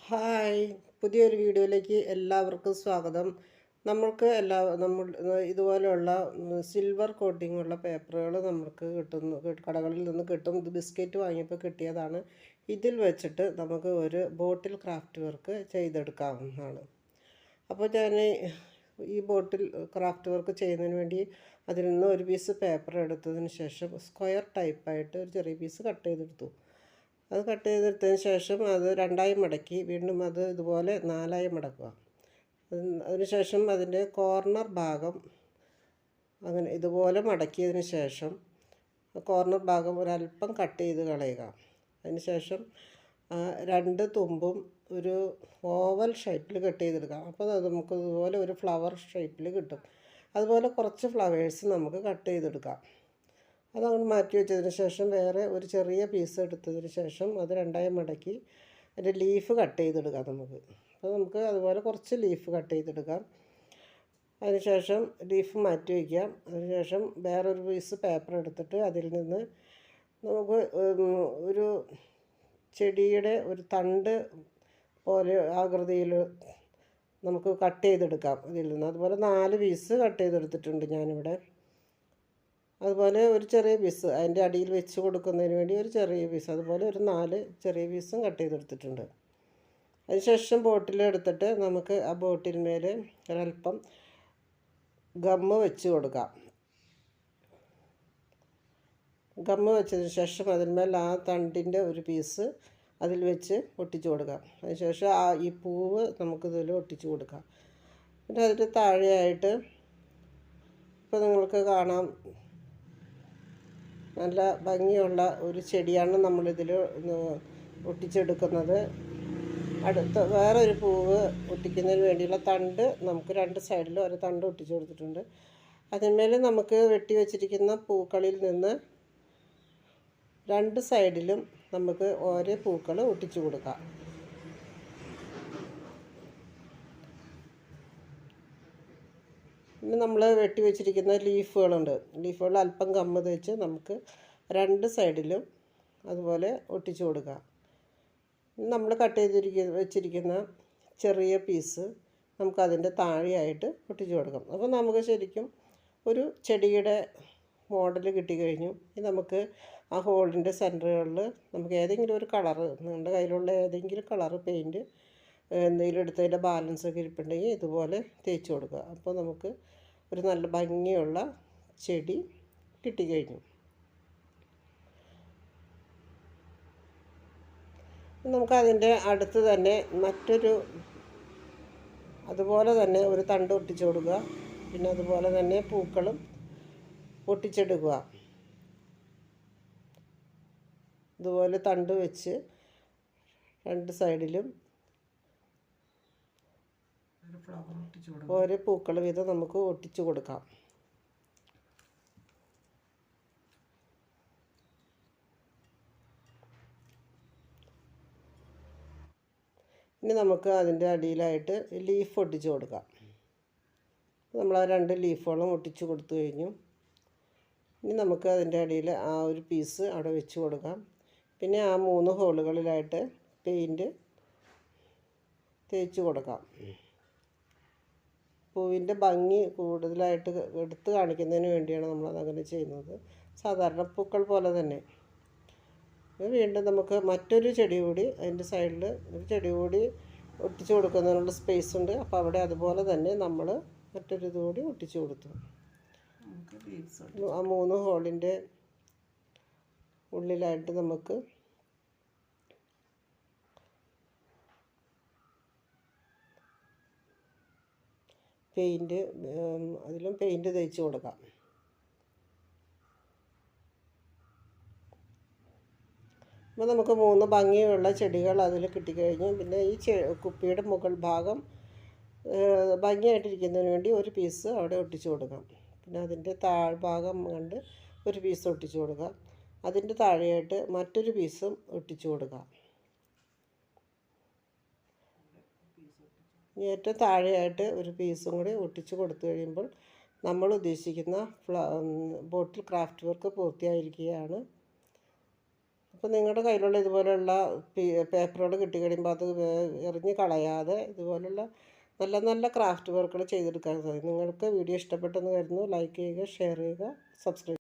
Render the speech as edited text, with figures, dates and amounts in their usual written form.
Hi, പുതിയൊരു വീഡിയോയിലേക്ക് എല്ലാവർക്കും സ്വാഗതം. നമ്മൾ ഇതുപോലെയുള്ള സിൽവർ കോട്ടിങ്ങുള്ള പേപ്പറുകൾ നമുക്ക് കടകളിൽ നിന്ന് കിട്ടും. ഇത് ബിസ്ക്കറ്റ് വാങ്ങിയപ്പോൾ കിട്ടിയതാണ്. ഇതിൽ വെച്ചിട്ട് നമുക്ക് ഒരു ബോട്ടിൽ ക്രാഫ്റ്റ് വർക്ക് ചെയ്തെടുക്കാവുന്നതാണ്. അപ്പോൾ ഞാൻ ഈ ബോട്ടിൽ ക്രാഫ്റ്റ് വർക്ക് ചെയ്യുന്നതിന് വേണ്ടി അതിൽ നിന്ന് ഒരു പീസ് പേപ്പർ എടുത്തതിന് ശേഷം സ്ക്വയർ ടൈപ്പായിട്ട് ഒരു ചെറിയ പീസ് കട്ട് ചെയ്തെടുത്തു. അത് കട്ട് ചെയ്തെടുത്തതിന് ശേഷം അത് രണ്ടായി മടക്കി വീണ്ടും അത് ഇതുപോലെ നാലായി മടക്കുക. അതിനുശേഷം അതിൻ്റെ കോർണർ ഭാഗം അങ്ങനെ ഇതുപോലെ മടക്കിയതിന് ശേഷം കോർണർ ഭാഗം ഒരല്പം കട്ട് ചെയ്ത് കളയുക. അതിനുശേഷം രണ്ട് തുമ്പും ഒരു ഓവൽ ഷേപ്പിൽ കട്ട് ചെയ്തെടുക്കാം. അപ്പോൾ അത് നമുക്ക് ഇതുപോലെ ഒരു ഫ്ലവർ ഷേപ്പിൽ കിട്ടും. അതുപോലെ കുറച്ച് ഫ്ലവേഴ്സ് നമുക്ക് കട്ട് ചെയ്തെടുക്കാം. അതങ്ങോട്ട് മാറ്റി വെച്ചതിന് ശേഷം വേറെ ഒരു ചെറിയ പീസ് എടുത്തതിന് ശേഷം അത് രണ്ടായി മടക്കി അതിൻ്റെ ലീഫ് കട്ട് ചെയ്തെടുക്കാം നമുക്ക്. അപ്പോൾ നമുക്ക് അതുപോലെ കുറച്ച് ലീഫ് കട്ട് ചെയ്തെടുക്കാം. അതിനുശേഷം ലീഫ് മാറ്റി വയ്ക്കാം. അതിനുശേഷം വേറൊരു പീസ് പേപ്പർ എടുത്തിട്ട് അതിൽ നിന്ന് നമുക്ക് ഒരു ചെടിയുടെ ഒരു തണ്ട് പോലെ ആകൃതിയിൽ നമുക്ക് കട്ട് ചെയ്തെടുക്കാം. ഇതിൽ നിന്ന് അതുപോലെ 4 പീസ് കട്ട് ചെയ്തെടുത്തിട്ടുണ്ട് ഞാനിവിടെ. അതുപോലെ ഒരു ചെറിയ പീസ് അതിൻ്റെ അടിയിൽ വെച്ച് കൊടുക്കുന്നതിന് വേണ്ടി ഒരു ചെറിയ പീസ്, അതുപോലെ ഒരു 4 ചെറിയ പീസും കട്ട് ചെയ്തെടുത്തിട്ടുണ്ട്. അതിനുശേഷം ബോട്ടിലെടുത്തിട്ട് നമുക്ക് ആ ബോട്ടിന്മേൽ ഒരല്പം ഗമ്മ് വെച്ച് കൊടുക്കാം. ഗമ്മ് വെച്ചതിന് ശേഷം അതിന്മേൽ ആ തണ്ടിൻ്റെ ഒരു പീസ് അതിൽ വെച്ച് ഒട്ടിച്ചു കൊടുക്കാം. അതിനുശേഷം ഈ പൂവ് നമുക്കിതിൽ ഒട്ടിച്ചു കൊടുക്കാം. പിന്നെ അതിൻ്റെ താഴെയായിട്ട് ഇപ്പോൾ നിങ്ങൾക്ക് കാണാം, നല്ല ഭംഗിയുള്ള ഒരു ചെടിയാണ് നമ്മളിതിൽ ഒട്ടിച്ചെടുക്കുന്നത്. അടുത്ത വേറൊരു പൂവ് ഒട്ടിക്കുന്നതിന് വേണ്ടിയുള്ള തണ്ട് നമുക്ക് 2 സൈഡിലും ഒരു തണ്ട് ഒട്ടിച്ചു കൊടുത്തിട്ടുണ്ട്. അതിന്മേൽ നമുക്ക് വെട്ടി വെച്ചിരിക്കുന്ന പൂക്കളിൽ നിന്ന് 2 സൈഡിലും നമുക്ക് ഓരോ പൂക്കൾ ഒട്ടിച്ചു കൊടുക്കാം. പിന്നെ നമ്മൾ വെട്ടി വെച്ചിരിക്കുന്ന ലീഫുകളുണ്ട്. ലീഫുകൾ അല്പം ഗമ്മ് തേച്ച് നമുക്ക് 2 സൈഡിലും അതുപോലെ ഒട്ടിച്ചു കൊടുക്കാം. നമ്മൾ കട്ട് വെച്ചിരിക്കുന്ന ചെറിയ പീസ് നമുക്കതിൻ്റെ താഴെയായിട്ട് ഒട്ടിച്ചു കൊടുക്കാം. അപ്പോൾ നമുക്ക് ശരിക്കും ഒരു ചെടിയുടെ മോഡൽ കിട്ടിക്കഴിഞ്ഞു. ഇത് നമുക്ക് ആ ഹോളിൻ്റെ സെൻറ്ററുകളിൽ നമുക്ക് ഏതെങ്കിലും ഒരു കളറ്, നിങ്ങളുടെ കയ്യിലുള്ള ഏതെങ്കിലും കളറ് പെയിൻറ്റ് എന്തെങ്കിലും എടുത്തതിൻ്റെ ബാലൻസൊക്കെ ഇരിപ്പുണ്ടെങ്കിൽ ഇതുപോലെ തേച്ച് കൊടുക്കുക. അപ്പോൾ നമുക്ക് ഒരു നല്ല ഭംഗിയുള്ള ചെടി കിട്ടിക്കഴിഞ്ഞു. നമുക്കതിൻ്റെ അടുത്ത് തന്നെ അതുപോലെ തന്നെ ഒരു തണ്ട് ഒട്ടിച്ചു കൊടുക്കുക. പിന്നെ അതുപോലെ തന്നെ പൂക്കളും ഒട്ടിച്ചെടുക്കുക. ഇതുപോലെ തണ്ട് വെച്ച് 2 സൈഡിലും ഓരോ പൂക്കൾ വീതം നമുക്ക് ഒട്ടിച്ചു കൊടുക്കാം. ഇനി നമുക്ക് അതിൻ്റെ അടിയിലായിട്ട് ലീഫ് ഒട്ടിച്ചു കൊടുക്കാം. നമ്മൾ ആ 2 ലീഫുകളും ഒട്ടിച്ചു കൊടുത്തു കഴിഞ്ഞു. ഇനി നമുക്ക് അതിൻ്റെ അടിയിൽ ആ ഒരു പീസ് അവിടെ വെച്ച് കൊടുക്കാം. പിന്നെ ആ 3 ഹോളുകളിലായിട്ട് പെയിൻറ്റ് തേച്ച് കൊടുക്കാം. പൂവിൻ്റെ ഭംഗി കൂടുതലായിട്ട് എടുത്ത് കാണിക്കുന്നതിന് വേണ്ടിയാണ് നമ്മളതങ്ങനെ ചെയ്യുന്നത്. സാധാരണ പൂക്കൾ പോലെ തന്നെ. വീണ്ടും നമുക്ക് മറ്റൊരു ചെടി കൂടി അതിൻ്റെ സൈഡിൽ ഒരു ചെടി കൂടി ഒട്ടിച്ചു കൊടുക്കുന്നതിനുള്ള സ്പേസ് ഉണ്ട്. അപ്പോൾ അവിടെ അതുപോലെ തന്നെ നമ്മൾ മറ്റൊരു ഇതുകൂടി ഒട്ടിച്ചു കൊടുത്തു. ആ 3 ഹോളിൻ്റെ ഉള്ളിലായിട്ട് നമുക്ക് അതിലും പെയിൻറ്റ് തേച്ച് കൊടുക്കാം. അപ്പോൾ നമുക്ക് 3 ഭംഗിയുള്ള ചെടികൾ അതിൽ കിട്ടിക്കഴിഞ്ഞു. പിന്നെ ഈ കുപ്പിയുടെ മുകൾ ഭാഗം ഭംഗിയായിട്ടിരിക്കുന്നതിന് വേണ്ടി ഒരു പീസ് അവിടെ ഒട്ടിച്ചു കൊടുക്കാം. പിന്നെ അതിൻ്റെ താഴ്ഭാഗം കണ്ട് ഒരു പീസ് ഒട്ടിച്ചു കൊടുക്കാം. അതിൻ്റെ താഴെയായിട്ട് മറ്റൊരു പീസും ഒട്ടിച്ചു കൊടുക്കാം. ഏറ്റവും താഴെയായിട്ട് ഒരു പീസും കൂടി ഒട്ടിച്ചു കൊടുത്തു കഴിയുമ്പോൾ നമ്മൾ ഉദ്ദേശിക്കുന്ന ബോട്ടിൽ ക്രാഫ്റ്റ് വർക്ക് പൂർത്തിയായിരിക്കുകയാണ്. അപ്പോൾ നിങ്ങളുടെ കയ്യിലുള്ള ഇതുപോലെയുള്ള പേപ്പറുകൾ കിട്ടിക്കഴിയുമ്പോൾ അത് എറിഞ്ഞ് കളയാതെ ഇതുപോലുള്ള നല്ല നല്ല ക്രാഫ്റ്റ് വർക്കുകൾ ചെയ്തെടുക്കാൻ സാധിക്കും. നിങ്ങൾക്ക് വീഡിയോ ഇഷ്ടപ്പെട്ടെന്ന് കരുതുന്നു. ലൈക്ക് ചെയ്യുക, ഷെയർ ചെയ്യുക, സബ്സ്ക്രൈബ്